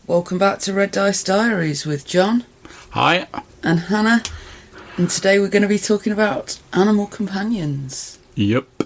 Welcome back to Red Dice Diaries with John. Hi. And Hannah. And today we're going to be talking about animal companions. Yep.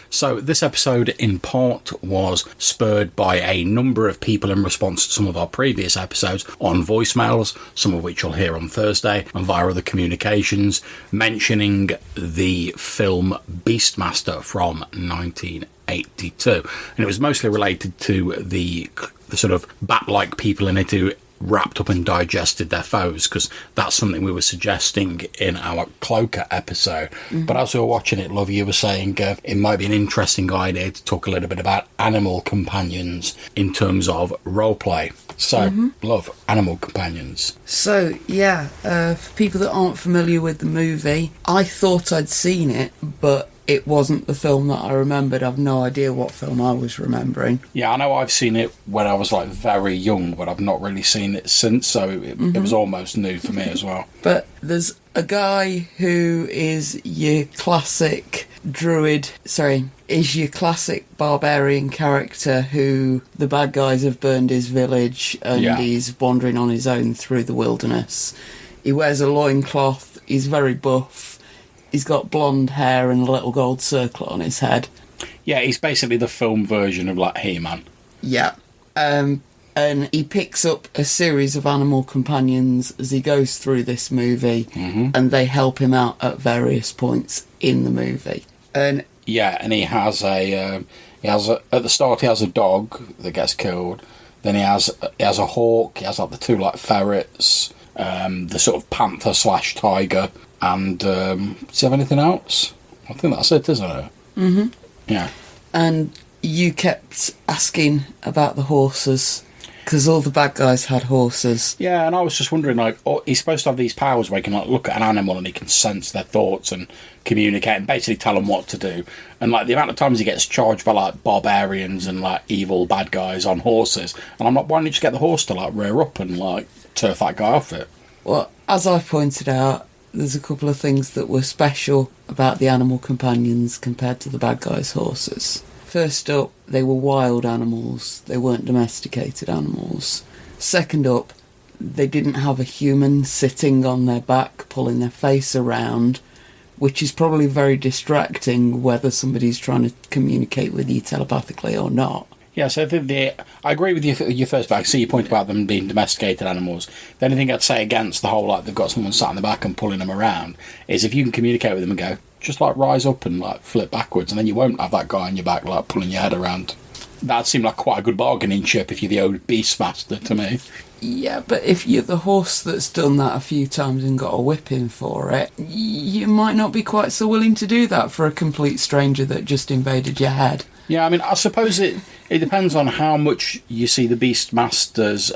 So this episode in part was spurred by a number of people in response to some of our previous episodes on voicemails, some of which you'll hear on Thursday, and via other communications, mentioning the film Beastmaster from 1982. And it was mostly related to the sort of bat-like people in it who wrapped up and digested their foes, because that's something we were suggesting in our Cloaker episode. Mm-hmm. But as we were watching it, Love, you were saying it might be an interesting idea to talk a little bit about animal companions in terms of roleplay. So, Love, animal companions. So, yeah, for people that aren't familiar with the movie, I thought I'd seen it, but it wasn't the film that I remembered. I've no idea what film I was remembering. Yeah, I know I've seen it when I was very young, but I've not really seen it since, so it was almost new for me as well. But there's a guy who is your classic barbarian character who the bad guys have burned his village and he's wandering on his own through the wilderness. He wears a loincloth, he's very buff. He's got blonde hair and a little gold circlet on his head. Yeah, he's basically the film version of He-Man. Yeah. And he picks up a series of animal companions as he goes through this movie, and they help him out at various points in the movie. And he has at the start he has a dog that gets killed. Then he has a hawk. He has the two ferrets, the sort of panther/tiger. And does he have anything else? I think that's it, isn't it? Mm-hmm. Yeah. And you kept asking about the horses, because all the bad guys had horses. Yeah, and I was just wondering, he's supposed to have these powers where he can look at an animal and he can sense their thoughts and communicate and basically tell them what to do. And the amount of times he gets charged by barbarians and evil bad guys on horses, and I'm like, why don't you just get the horse to rear up and turf that guy off it? Well, as I pointed out, there's a couple of things that were special about the animal companions compared to the bad guys' horses. First up, they were wild animals. They weren't domesticated animals. Second up, they didn't have a human sitting on their back, pulling their face around, which is probably very distracting whether somebody's trying to communicate with you telepathically or not. Yeah, so I agree with your first back. I see your point about them being domesticated animals. The only thing I'd say against the whole they've got someone sat in the back and pulling them around is if you can communicate with them and go, just rise up and flip backwards, and then you won't have that guy on your back pulling your head around. That seemed like quite a good bargaining chip if you're the old Beastmaster to me. Yeah, but if you're the horse that's done that a few times and got a whipping for it, you might not be quite so willing to do that for a complete stranger that just invaded your head. Yeah, I mean, I suppose it depends on how much you see the Beastmaster's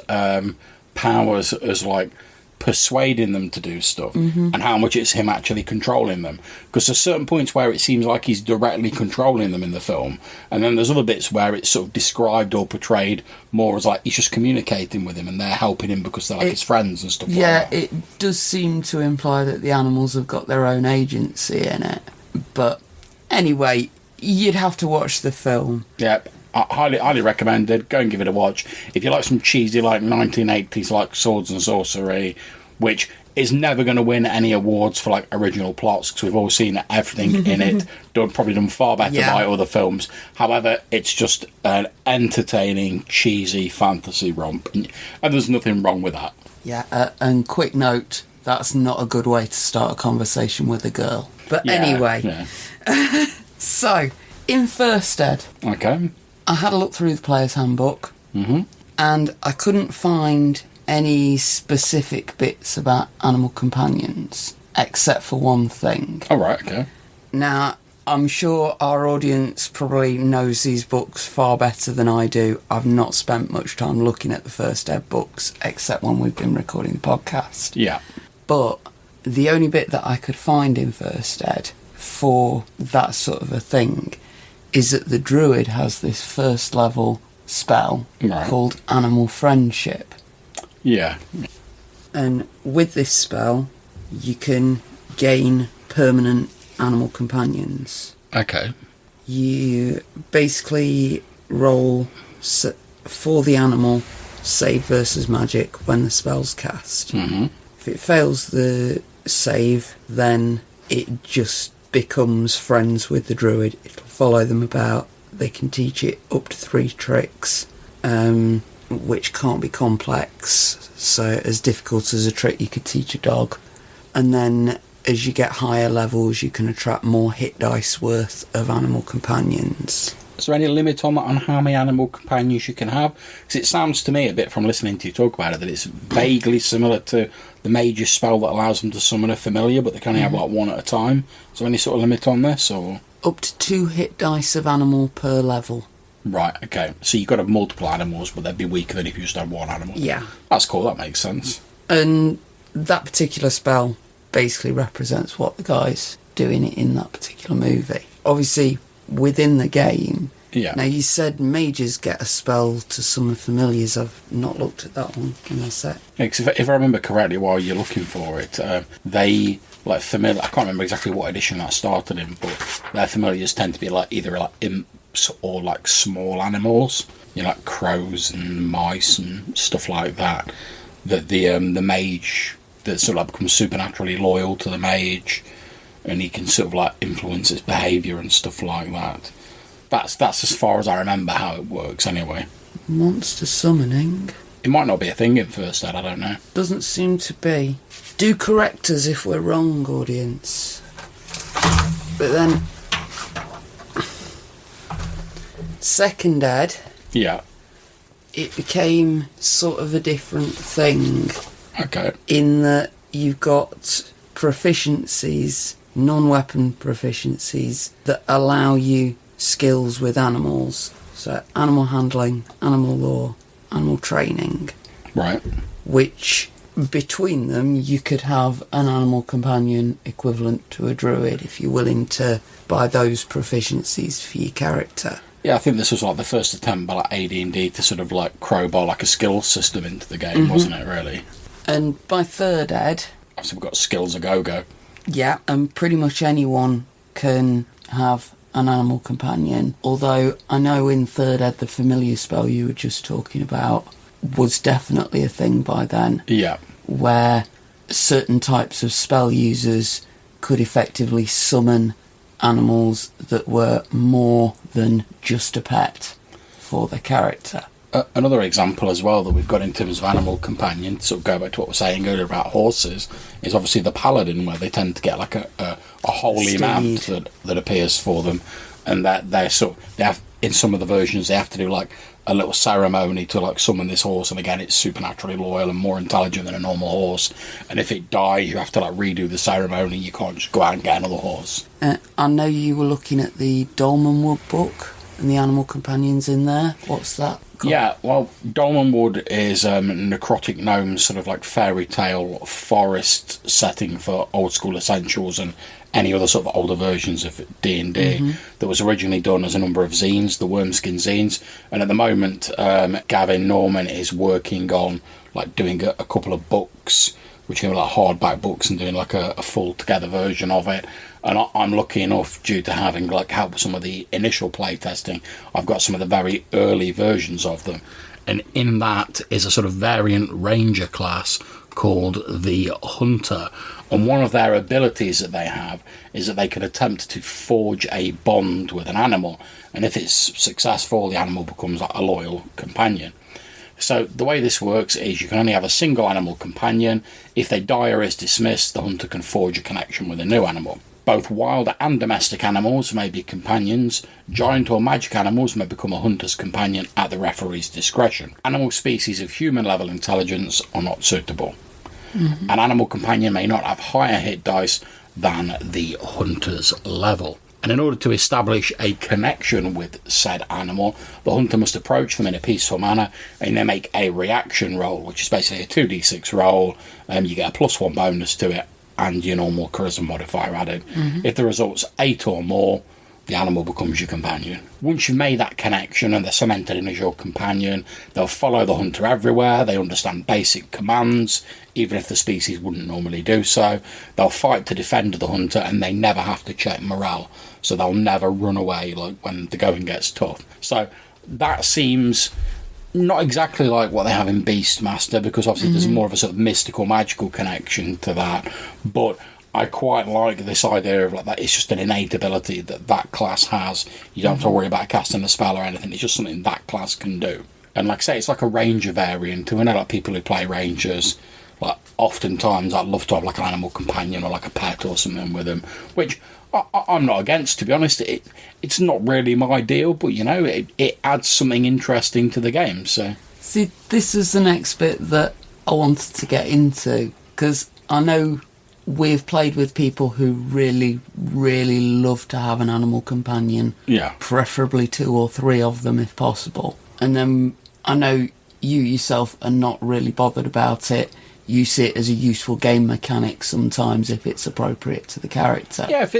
powers as persuading them to do stuff, and how much it's him actually controlling them. Because there's certain points where it seems like he's directly controlling them in the film, and then there's other bits where it's sort of described or portrayed more as he's just communicating with him and they're helping him because they're his friends and stuff like that. Yeah, it does seem to imply that the animals have got their own agency in it. But anyway, you'd have to watch the film. Yeah, I highly recommend it. Go and give it a watch. If you like some cheesy 1980s swords and sorcery, which is never going to win any awards for original plots, because we've all seen everything in it probably done far better by other films. However, it's just an entertaining, cheesy fantasy romp, and there's nothing wrong with that. Yeah, and quick note, that's not a good way to start a conversation with a girl. But anyway... Yeah. So, in First Ed, I had a look through the player's handbook, and I couldn't find any specific bits about animal companions, except for one thing. Oh, right, okay. Now, I'm sure our audience probably knows these books far better than I do. I've not spent much time looking at the First Ed books, except when we've been recording the podcast. Yeah. But the only bit that I could find in First Ed for that sort of a thing is that the druid has this first level spell called Animal Friendship. Yeah. And with this spell, you can gain permanent animal companions. Okay. You basically roll for the animal save versus magic when the spell's cast. Mm-hmm. If it fails the save, then it just becomes friends with the druid. It'll follow them about. They can teach it up to 3 tricks, which can't be complex. So as difficult as a trick you could teach a dog. And then as you get higher levels, you can attract more hit dice worth of animal companions. Is there any limit on that, on how many animal companions you can have? Because it sounds to me a bit from listening to you talk about it that it's vaguely similar to the mage's spell that allows them to summon a familiar, but they can only have like 1 at a time. Is there any sort of limit on this, or up to 2 hit dice of animal per level? Right, okay. So you've got to have multiple animals, but they'd be weaker than if you just had 1 animal. Yeah. That's cool, that makes sense. And that particular spell basically represents what the guy's doing in that particular movie. Obviously, within the game... Yeah. Now, you said mages get a spell to summon familiars. I've not looked at that one. Give me a sec. Yeah, 'cause if I remember correctly, while you're looking for it, they... like familiar, I can't remember exactly what edition that started in, but their familiars tend to be like either like imps or like small animals, you know, like crows and mice and stuff like that. That the mage that sort of like becomes supernaturally loyal to the mage, and he can sort of like influence its behaviour and stuff like that. That's as far as I remember how it works anyway. Monster summoning. It might not be a thing in First Ed, I don't know. Doesn't seem to be. Do correct us if we're wrong, audience. But then... Second Ed... Yeah. It became sort of a different thing. Okay. In that you've got proficiencies, non-weapon proficiencies, that allow you skills with animals. So animal handling, animal law, animal training. Right. Which... between them, you could have an animal companion equivalent to a druid if you're willing to buy those proficiencies for your character. Yeah, I think this was like the first attempt by like AD&D to sort of like crowbar like a skills system into the game, wasn't it, really? And by third ed... Obviously we've got skills a go-go. Yeah, and pretty much anyone can have an animal companion. Although I know in third ed the familiar spell you were just talking about was definitely a thing by then. Yeah. Where certain types of spell users could effectively summon animals that were more than just a pet for the character. Another example as well that we've got in terms of animal companion, to sort of go back to what we were saying earlier about horses, is obviously the paladin, where they tend to get like a holy mount that appears for them, and that they have in some of the versions they have to do like a little ceremony to like summon this horse, and again it's supernaturally loyal and more intelligent than a normal horse, and if it dies you have to like redo the ceremony. You can't just go out and get another horse. I know you were looking at the Dolmenwood book and the animal companions in there. What's that called? Yeah, well, Dolmenwood is necrotic gnomes, sort of like fairy tale forest setting for old school essentials and any other sort of older versions of D&D that was originally done as a number of zines, the Wormskin zines, and at the moment Gavin Norman is working on like doing a couple of books, which are like hardback books, and doing like a full together version of it. And I'm lucky enough, due to having like helped with some of the initial playtesting, I've got some of the very early versions of them, and in that is a sort of variant ranger class called the Hunter. And one of their abilities that they have is that they can attempt to forge a bond with an animal, and if it's successful, the animal becomes like a loyal companion. So the way this works is you can only have a single animal companion. If they die or is dismissed, the hunter can forge a connection with a new animal. Both wild and domestic animals may be companions. Giant or magic animals may become a hunter's companion at the referee's discretion. Animal species of human level intelligence are not suitable. An animal companion may not have higher hit dice than the hunter's level. And in order to establish a connection with said animal, the hunter must approach them in a peaceful manner, and they make a reaction roll, which is basically a 2d6 roll, and you get a +1 bonus to it, and your normal charisma modifier added. If the result's 8 or more, the animal becomes your companion. Once you've made that connection and they're cemented in as your companion, they'll follow the hunter everywhere. They understand basic commands, even if the species wouldn't normally do so. They'll fight to defend the hunter, and they never have to check morale. So they'll never run away like when the going gets tough. So that seems not exactly like what they have in Beastmaster, because obviously there's more of a sort of mystical, magical connection to that. But I quite like this idea of like that it's just an innate ability that class has. You don't have to worry about casting a spell or anything. It's just something that class can do. And like I say, it's like a ranger variant. And we know like people who play rangers, like oftentimes I'd love to have like an animal companion or like a pet or something with them, which I'm not against, to be honest. It's not really my deal, but you know, it adds something interesting to the game. So see, this is the next bit that I wanted to get into, because I know we've played with people who really, really love to have an animal companion. Yeah. Preferably 2 or 3 of them if possible. And then I know you yourself are not really bothered about it. You see it as a useful game mechanic sometimes if it's appropriate to the character. Yeah, if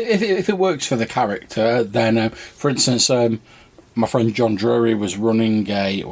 it works for the character, then, for instance, my friend John Drury was running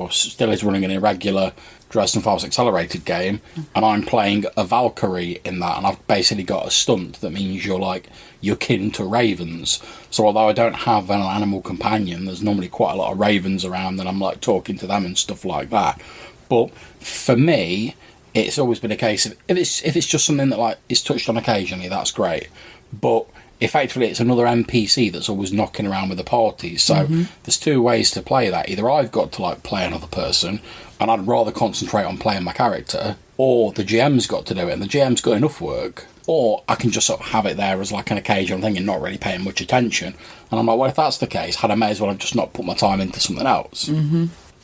still is running an irregular Dresden Files Accelerated game, and I'm playing a Valkyrie in that, and I've basically got a stunt that means you're kin to ravens. So although I don't have an animal companion, there's normally quite a lot of ravens around, and I'm like talking to them and stuff like that. But for me, it's always been a case of if it's just something that like is touched on occasionally, that's great. But effectively, it's another NPC that's always knocking around with the party. So there's 2 ways to play that. Either I've got to like play another person, and I'd rather concentrate on playing my character, or the GM's got to do it, and the GM's got enough work. Or I can just sort of have it there as like an occasional thing and not really paying much attention. And I'm like, well, if that's the case, I may as well have just not put my time into something else.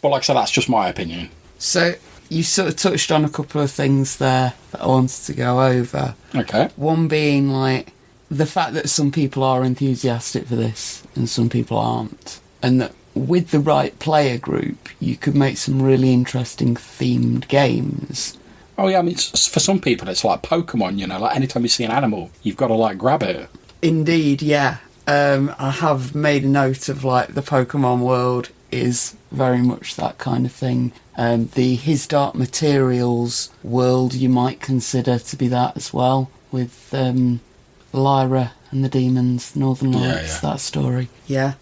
But like I said, that's just my opinion. So you sort of touched on a couple of things there that I wanted to go over. Okay. One being like the fact that some people are enthusiastic for this and some people aren't. And that with the right player group, you could make some really interesting themed games. Oh yeah, I mean, for some people it's like Pokemon, you know, like anytime you see an animal, you've got to like grab it. Indeed, yeah. I have made a note of like the Pokemon world is very much that kind of thing. The His Dark Materials world you might consider to be that as well, with Lyra and the Demons, Northern Lights, that story. Yeah.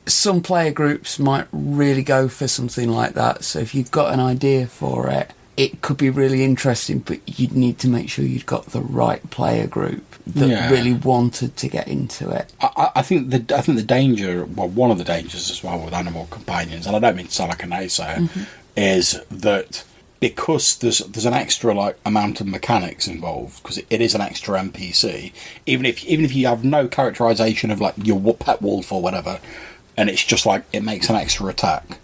Some player groups might really go for something like that, so if you've got an idea for it, it could be really interesting, but you'd need to make sure you'd got the right player group that really wanted to get into it. I think the danger, well, one of the dangers as well with animal companions, and I don't mean to sound like a naysayer, is that because there's an extra like amount of mechanics involved, because it is an extra NPC. Even if you have no characterization of like your pet wolf or whatever, and it's just like it makes an extra attack.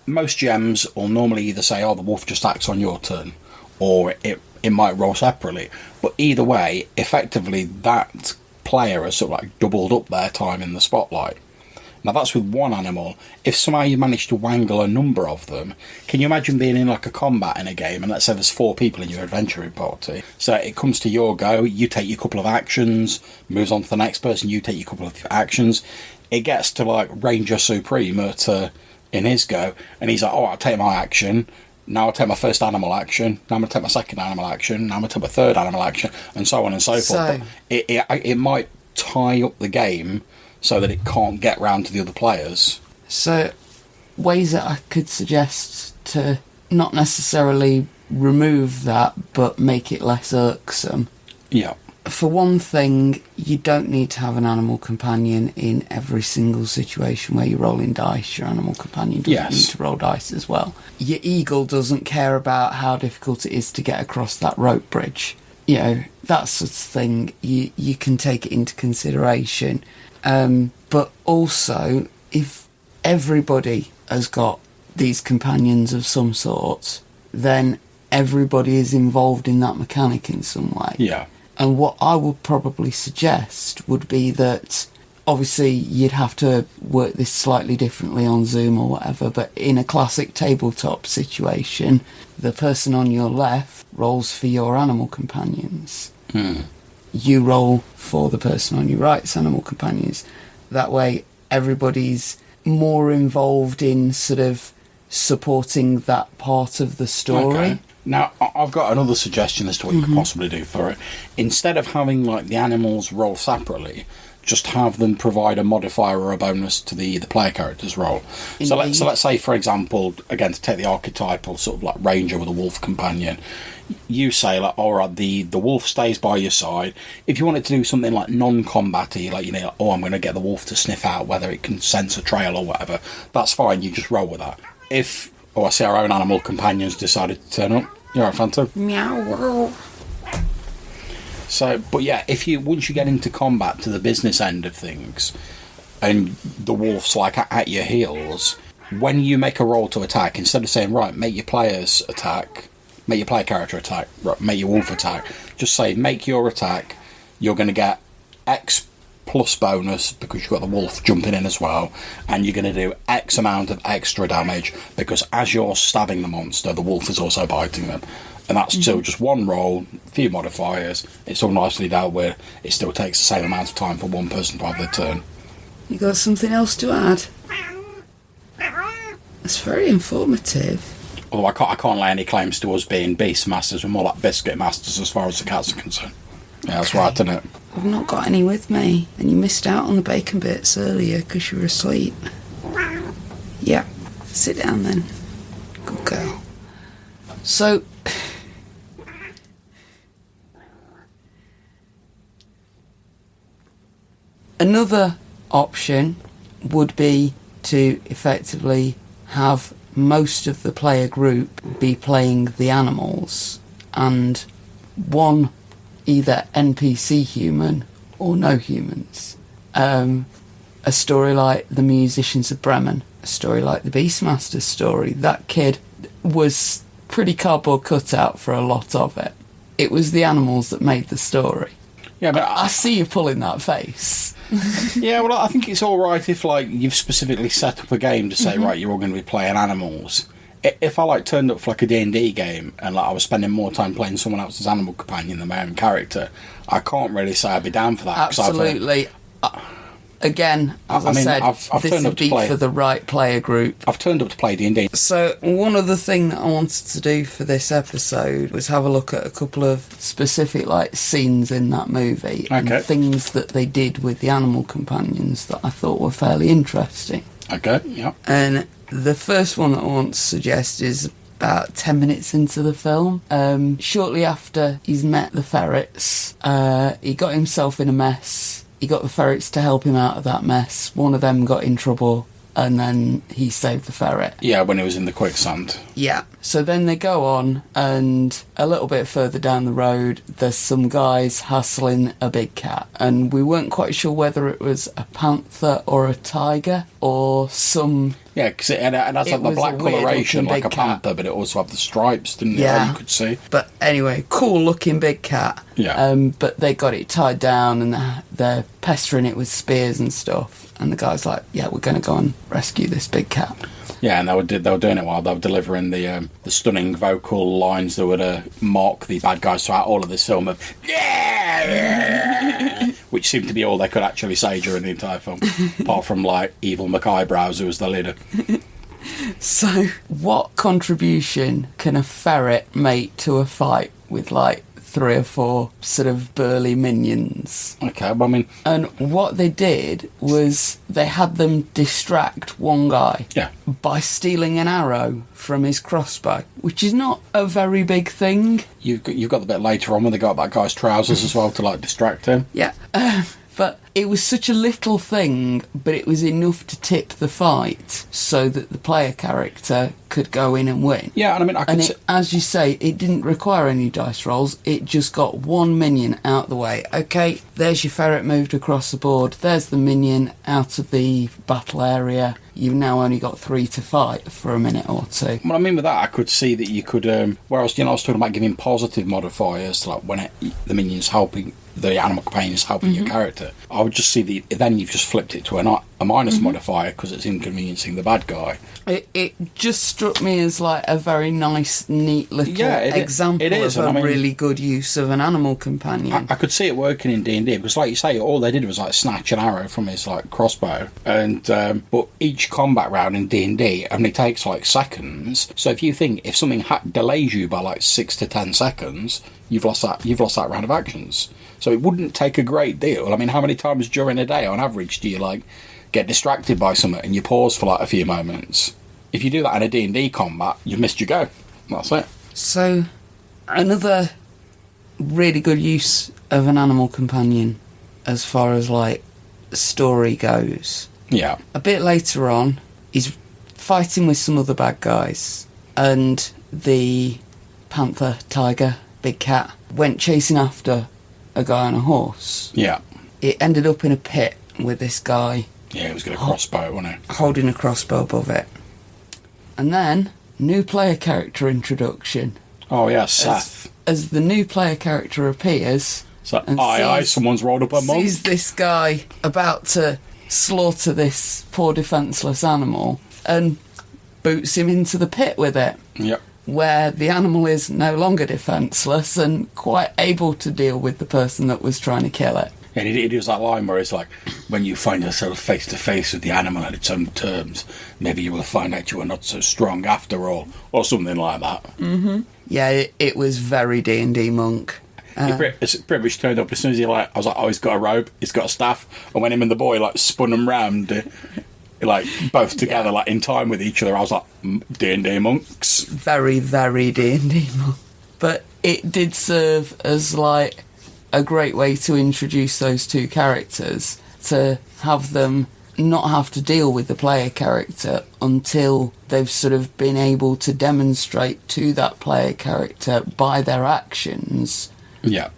Most GMs will normally either say, "Oh, the wolf just acts on your turn," or it might roll separately. But either way, effectively that player has sort of like doubled up their time in the spotlight. Now that's with one animal. If somehow you manage to wangle a number of them, can you imagine being in like a combat in a game, and let's say there's 4 people in your adventuring party, so it comes to your go, you take your couple of actions, moves on to the next person, you take your couple of actions, it gets to like Ranger Supreme in his go, and he's like, oh, I'll take my action, now I'll take my first animal action, now I'm going to take my second animal action, now I'm going to take my third animal action, and so on and so forth. But it might tie up the game so that it can't get round to the other players. So, ways that I could suggest to not necessarily remove that, but make it less irksome. Yeah. For one thing, you don't need to have an animal companion in every single situation where you're rolling dice. Your animal companion doesn't need to roll dice as well. Your eagle doesn't care about how difficult it is to get across that rope bridge. You know, that sort of thing, you can take it into consideration. But also, if everybody has got these companions of some sort, then everybody is involved in that mechanic in some way. Yeah. And what I would probably suggest would be that, obviously, you'd have to work this slightly differently on Zoom or whatever, but in a classic tabletop situation, the person on your left rolls for your animal companions. You roll for the person on your right's animal companions. That way everybody's more involved in sort of supporting that part of the story. Okay. Now, I've got another suggestion as to what you could possibly do for it. Instead of having like the animals roll separately, just have them provide a modifier or a bonus to the player character's roll. So let's say, for example, again, to take the archetypal sort of like ranger with a wolf companion, you say like, all right, the wolf stays by your side. If you wanted to do something like non-combat-y, like, you know, oh, I'm going to get the wolf to sniff out whether it can sense a trail or whatever, that's fine. You just roll with that. If, I see our own animal companions decided to turn up. You're right, Phantom. Meow. So, but yeah, once you get into combat to the business end of things, and the wolf's like at your heels, when you make a roll to attack, instead of saying, right, make your players attack, make your player character attack, right, make your wolf attack, just say, make your attack, you're going to get X plus bonus because you've got the wolf jumping in as well, and you're going to do X amount of extra damage because as you're stabbing the monster, the wolf is also biting them. And that's still just one roll, a few modifiers, it's all nicely dealt with. It still takes the same amount of time for one person to have their turn. You got something else to add? That's very informative. Although I can't lay any claims to us being Beastmasters, we're more like Biscuit Masters as far as the cats are concerned. Yeah, that's right, isn't it? I've not got any with me, and you missed out on the bacon bits earlier because you were asleep. Yeah, sit down then. Good girl. So, another option would be to effectively have most of the player group be playing the animals and one either NPC human or no humans. A story like The Musicians of Bremen, a story like the Beastmaster story. That kid was pretty cardboard cutout for a lot of it. It was the animals that made the story. Yeah, but I see you pulling that face. Yeah, well, I think it's all right if like you've specifically set up a game to say, right, you're all going to be playing animals. If I like turned up for like a D&D game and like I was spending more time playing someone else's animal companion than my own character, I can't really say I'd be down for that. Absolutely. Again, as I said, I've this turned would up to be play for the right player group. I've turned up to play D&D. So one other thing that I wanted to do for this episode was have a look at a couple of specific like scenes in that movie and things that they did with the animal companions that I thought were fairly interesting. Okay, yeah. And the first one that I want to suggest is about 10 minutes into the film. Shortly after he's met the ferrets, he got himself in a mess. He got the ferrets to help him out of that mess. One of them got in trouble, and then he saved the ferret. Yeah, when he was in the quicksand. Yeah. So then they go on, and a little bit further down the road, there's some guys hassling a big cat. And we weren't quite sure whether it was a panther or a tiger, or some... Yeah, because it has like the black coloration like a panther, but it also had the stripes, didn't it? Yeah. You could see. But anyway, cool looking big cat. Yeah. But they got it tied down and they're pestering it with spears and stuff. And the guy's like, yeah, we're going to go and rescue this big cat. Yeah, and they were doing it while they were delivering the stunning vocal lines that would mark the bad guys throughout all of this film of yeah, which seemed to be all they could actually say during the entire film, apart from like Evil McEyebrows, who was the leader. So, what contribution can a ferret make to a fight with like 3 or 4 sort of burly minions? Okay, well, I mean... And what they did was they had them distract one guy by stealing an arrow from his crossbow, which is not a very big thing. You've got the bit later on when they got that guy's trousers as well to, like, distract him. Yeah, but it was such a little thing, but it was enough to tip the fight so that the player character could go in and win. Yeah, and I mean, as you say, it didn't require any dice rolls. It just got one minion out the way. Okay, there's your ferret moved across the board. There's the minion out of the battle area. You've now only got 3 to fight for a minute or 2. Well, I mean, with that, I could see that you could... whereas, I was talking about giving positive modifiers, like when the minion's helping the animal companions helping your character. I would just see then you've just flipped it to a minus modifier because it's inconveniencing the bad guy. It just struck me as like a very nice, neat little example of a really good use of an animal companion. I could see it working in D&D because, like you say, all they did was like snatch an arrow from his like crossbow, and but each combat round in D&D only takes like seconds. So if you think if something delays you by like 6 to 10 seconds, you've lost that round of actions. So it wouldn't take a great deal. I mean, how many times during a day, on average, do you like get distracted by something and you pause for like a few moments? If you do that in a D&D combat, you've missed your go. That's it. So, another really good use of an animal companion, as far as like story goes. Yeah. A bit later on, he's fighting with some other bad guys, and the panther, tiger, big cat went chasing after a guy on a horse. Yeah. It ended up in a pit with this guy. Yeah, he was going to crossbow, wasn't he? Holding a crossbow above it. And then, new player character introduction. Oh, yeah, Seth. As the new player character appears... So, aye, someone's rolled up a monk. Sees this guy about to slaughter this poor defenceless animal and boots him into the pit with it. Yep. Where the animal is no longer defenceless and quite able to deal with the person that was trying to kill it. And he does that line where it's like, when you find yourself face to face with the animal at its own terms, maybe you will find out you are not so strong after all, or something like that. Mm-hmm. Yeah, it was very D&D monk. It's pretty much turned up as soon as I was like, oh, he's got a robe, he's got a staff, and when him and the boy like spun them round, like both together, like in time with each other, I was like, D&D monks. Very, very D&D monk. But it did serve as like a great way to introduce those two characters, to have them not have to deal with the player character until they've sort of been able to demonstrate to that player character by their actions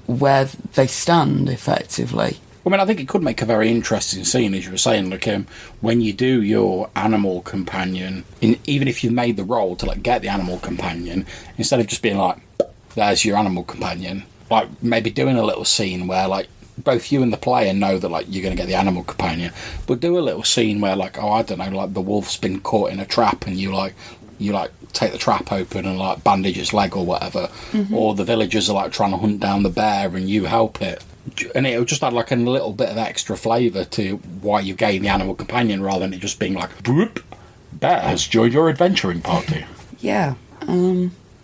where they stand effectively. I mean, I think it could make a very interesting scene, as you were saying, like when you do your animal companion, even if you've made the roll to like get the animal companion, instead of just being like, there's your animal companion, like maybe doing a little scene where like both you and the player know that like you're going to get the animal companion, but do a little scene where like, oh, I don't know, like the wolf's been caught in a trap and you take the trap open and like bandage its leg or whatever, or the villagers are like trying to hunt down the bear and you help it, and it'll just add like a little bit of extra flavour to why you gain the animal companion, rather than it just being like, boop, bear has joined your adventuring party. Yeah.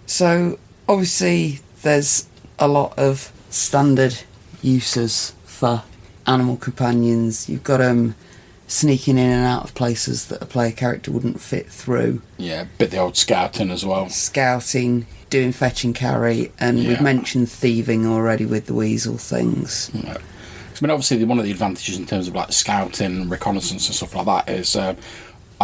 So obviously there's a lot of standard uses for animal companions. You've got them sneaking in and out of places that a player character wouldn't fit through. Yeah, bit the old scouting as well. Scouting, doing fetch and carry, and we've mentioned thieving already with the weasel things. Yeah. I mean, obviously one of the advantages in terms of like scouting, reconnaissance and stuff like that is a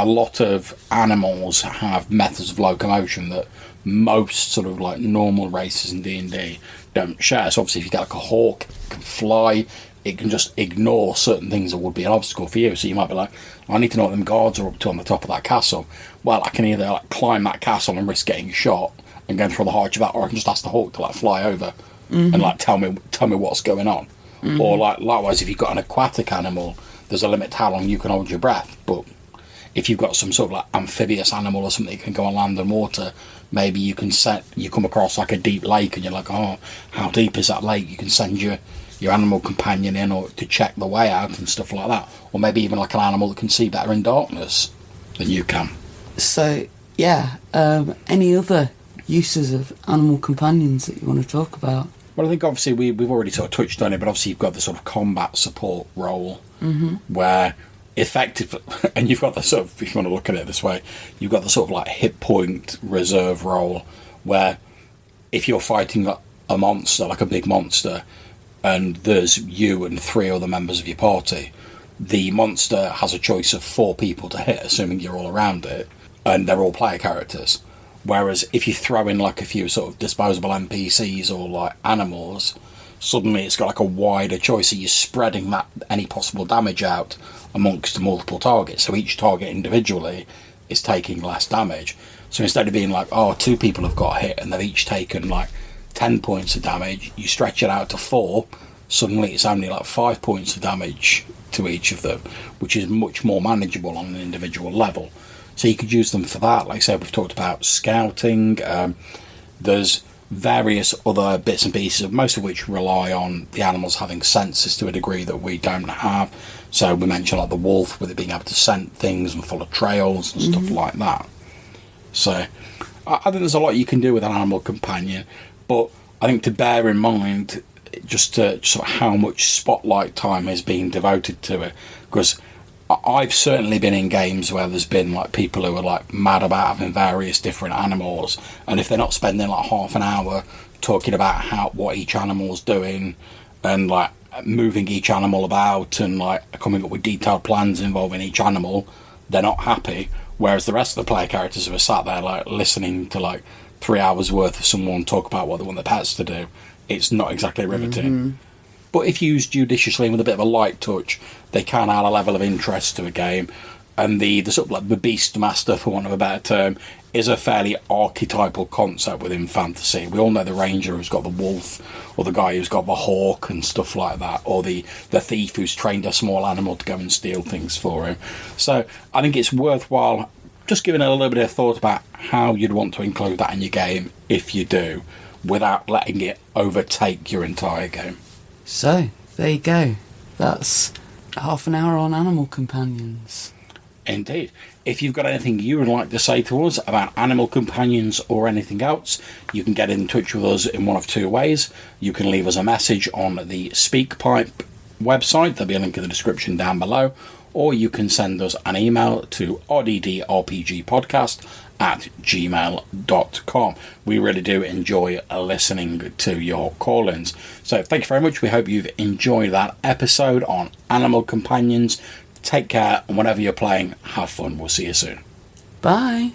lot of animals have methods of locomotion that most sort of like normal races in D&D don't share. So obviously if you get like a hawk, it can fly, it can just ignore certain things that would be an obstacle for you. So you might be like, I need to know what them guards are up to on the top of that castle. Well, I can either like climb that castle and risk getting shot and going through the heart of that, or I can just ask the hawk to like fly over and like tell me what's going on. Or like likewise, if you've got an aquatic animal, there's a limit to how long you can hold your breath. But if you've got some sort of like amphibious animal or something that can go on land and water, maybe you come across like a deep lake and you're like, oh, how deep is that lake? You can send your animal companion in or to check the way out and stuff like that. Or maybe even like an animal that can see better in darkness than you can. So, yeah, any other uses of animal companions that you want to talk about? Well, I think obviously we've already sort of touched on it, but obviously you've got the sort of combat support role where effective, and you've got the sort of, if you want to look at it this way, you've got the sort of like hit point reserve role where if you're fighting a monster, like a big monster, and there's you and 3 other members of your party, the monster has a choice of 4 people to hit, assuming you're all around it, and they're all player characters. Whereas if you throw in like a few sort of disposable NPCs or like animals, suddenly it's got like a wider choice, so you're spreading that any possible damage out amongst multiple targets, so each target individually is taking less damage. So instead of being like, oh, 2 people have got hit and they've each taken like 10 points of damage, you stretch it out to 4, suddenly it's only like 5 points of damage to each of them, which is much more manageable on an individual level. So you could use them for that. Like I said, we've talked about scouting. There's various other bits and pieces, most of which rely on the animals having senses to a degree that we don't have. So we mentioned like the wolf, with it being able to scent things and follow trails and stuff like that. So I think there's a lot you can do with an animal companion, but I think to bear in mind just how much spotlight time is being devoted to it, because I've certainly been in games where there's been like people who are like mad about having various different animals, and if they're not spending like half an hour talking about what each animal's doing and like moving each animal about and like coming up with detailed plans involving each animal, they're not happy. Whereas the rest of the player characters who are sat there like listening to like 3 hours worth of someone talk about what they want their pets to do, it's not exactly riveting. But if used judiciously and with a bit of a light touch, they can add a level of interest to a game. And the sort of like the Beastmaster, for want of a better term, is a fairly archetypal concept within fantasy. We all know the ranger who's got the wolf, or the guy who's got the hawk and stuff like that, or the thief who's trained a small animal to go and steal things for him. So I think it's worthwhile just giving it a little bit of thought about how you'd want to include that in your game, if you do, without letting it overtake your entire game. So, there you go. That's half an hour on animal companions. Indeed. If you've got anything you would like to say to us about animal companions or anything else, you can get in touch with us in one of two ways. You can leave us a message on the SpeakPipe website, there'll be a link in the description down below, or you can send us an email to rddrpgpodcast@gmail.com. We really do enjoy listening to your call-ins. So thank you very much. We hope you've enjoyed that episode on animal companions. Take care, and whenever you're playing, have fun. We'll see you soon. Bye.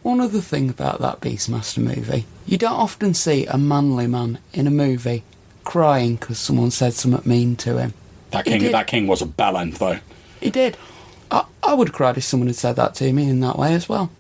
One other thing about that Beastmaster movie, you don't often see a manly man in a movie crying because someone said something mean to him. That king was a bellend, though. He did. I would have cried if someone had said that to me in that way as well.